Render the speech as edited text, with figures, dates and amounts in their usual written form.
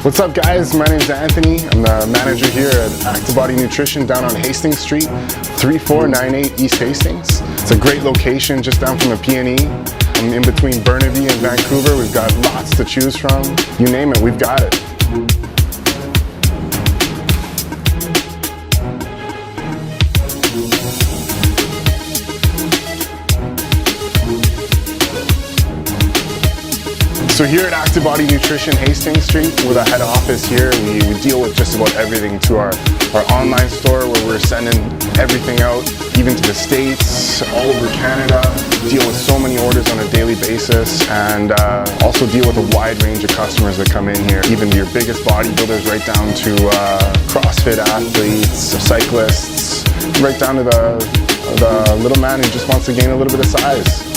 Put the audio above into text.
What's up guys, my name is Anthony. I'm the manager here at Actibody Nutrition down on Hastings Street, 3498 East Hastings. It's a great location just down from the PNE. I'm in between Burnaby and Vancouver. We've got lots to choose from. You name it, we've got it. So here at Actibody Nutrition, Hastings Street, with a head office here, we deal with just about everything to our online store where we're sending everything out, even to the States, all over Canada, deal with so many orders on a daily basis, and also deal with a wide range of customers that come in here, even your biggest bodybuilders right down to CrossFit athletes, cyclists, right down to the little man who just wants to gain a little bit of size.